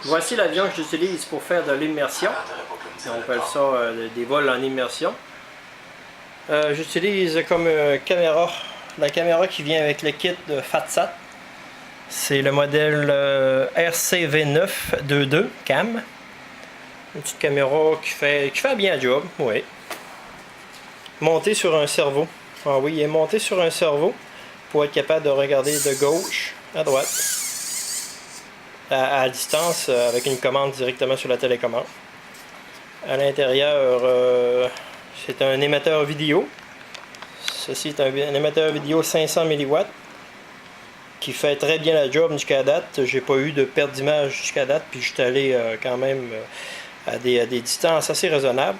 Voici l'avion que j'utilise pour faire de l'immersion. On appelle ça des vols en immersion. J'utilise comme caméra, la caméra qui vient avec le kit de FatSat. C'est le modèle RCV922 Cam. Une petite caméra qui fait bien le job, oui. Montée sur un cerveau. Ah oui, il est monté sur un cerveau pour être capable de regarder de gauche à droite. À distance avec une commande directement sur la télécommande. À l'intérieur, c'est un émetteur vidéo. Ceci est un émetteur vidéo 500 mW qui fait très bien la job jusqu'à date. J'ai pas eu de perte d'image jusqu'à date, puis je suis allé quand même à des distances assez raisonnables.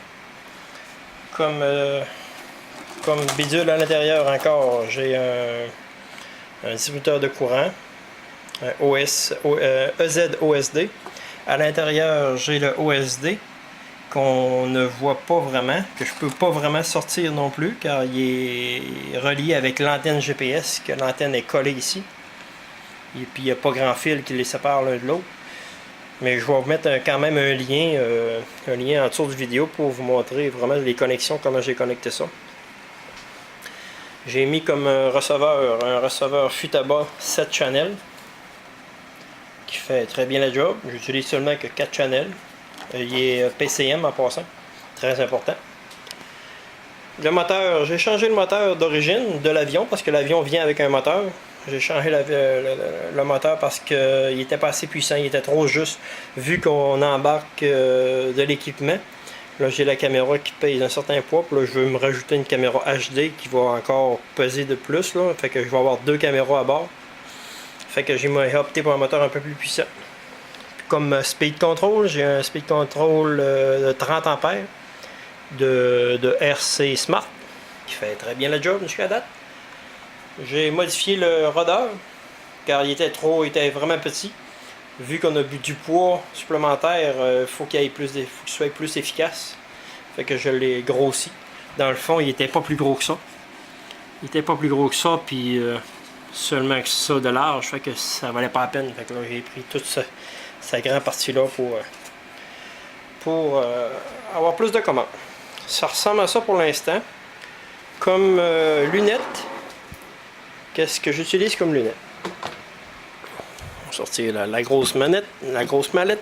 Comme bidule à l'intérieur encore, j'ai un distributeur de courant. EZ-OSD. À l'intérieur, j'ai le OSD qu'on ne voit pas vraiment, que je peux pas vraiment sortir non plus, car il est relié avec l'antenne GPS, que l'antenne est collée ici. Et puis il n'y a pas grand fil qui les sépare l'un de l'autre. Mais je vais vous mettre quand même un lien en dessous de vidéo pour vous montrer vraiment les connexions, comment j'ai connecté ça. J'ai mis comme receveur un receveur Futaba 7 channels qui fait très bien la job. J'utilise seulement que 4 channels. Il est PCM en passant, très important. Le moteur, j'ai changé le moteur d'origine de l'avion parce que l'avion vient avec un moteur. J'ai changé le moteur parce qu'il n'était pas assez puissant, il était trop juste vu qu'on embarque de l'équipement. Là j'ai la caméra qui pèse un certain poids, puis là je veux me rajouter une caméra HD qui va encore peser de plus, là. Fait que je vais avoir 2 caméras à bord. Fait que j'ai opté pour un moteur un peu plus puissant. Comme speed control, j'ai un speed control de 30 ampères de RC Smart qui fait très bien le job jusqu'à date. J'ai modifié le rudder car il était vraiment petit. Vu qu'on a du poids supplémentaire, faut qu'il soit plus efficace. Fait que je l'ai grossi. Dans le fond, il était pas plus gros que ça. Il était pas plus gros que ça, puis seulement que ça de large, fait que ça valait pas la peine. Fait que là, j'ai pris toute cette grande partie-là pour avoir plus de commandes. Ça ressemble à ça pour l'instant. Comme lunettes, qu'est-ce que j'utilise comme lunettes? On va sortir la grosse manette, la grosse mallette.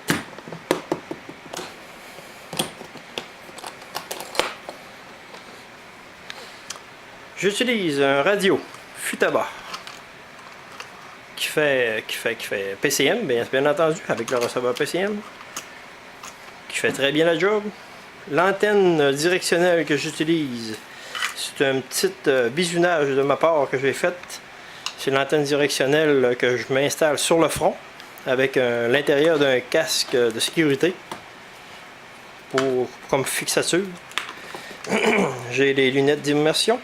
J'utilise un radio Futaba qui fait PCM, bien entendu, avec le receveur PCM, qui fait très bien la job. L'antenne directionnelle que j'utilise, c'est un petit bisounage de ma part que j'ai fait. C'est l'antenne directionnelle que je m'installe sur le front avec l'intérieur d'un casque de sécurité comme fixature. J'ai les lunettes d'immersion.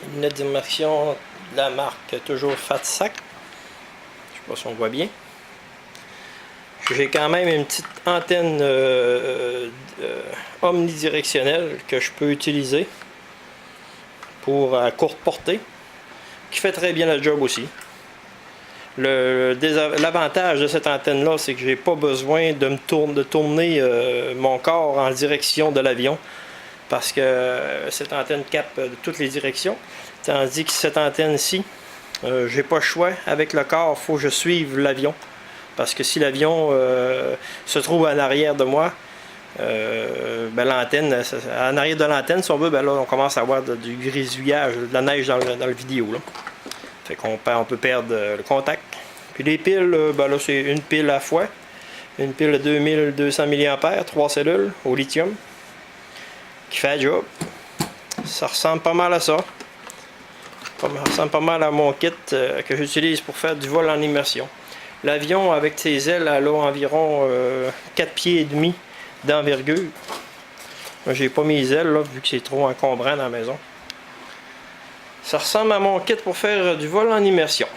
Les lunettes d'immersion de la marque toujours FatSat. Je sais pas si on voit bien. J'ai quand même une petite antenne omnidirectionnelle que je peux utiliser pour à courte portée, qui fait très bien le job aussi. L'avantage de cette antenne là, c'est que j'ai pas besoin de tourner mon corps en direction de l'avion, parce que cette antenne capte de toutes les directions, tandis que cette antenne-ci, j'ai pas le choix. Avec le corps, il faut que je suive l'avion, parce que si l'avion se trouve en arrière de moi, l'antenne, en arrière de l'antenne, si on veut, là, on commence à avoir du grisouillage, de la neige dans le vidéo. Là. Fait qu'on peut perdre le contact. Puis les piles, là, c'est une pile à la fois. Une pile de 2200 mAh, 3 cellules au lithium, qui fait le job. Ça ressemble pas mal à ça. Ça ressemble pas mal à mon kit que j'utilise pour faire du vol en immersion. L'avion, avec ses ailes, elle a environ 4 pieds et demi d'envergure. J'ai pas mes ailes là, vu que c'est trop encombrant dans la maison. Ça ressemble à mon kit pour faire du vol en immersion.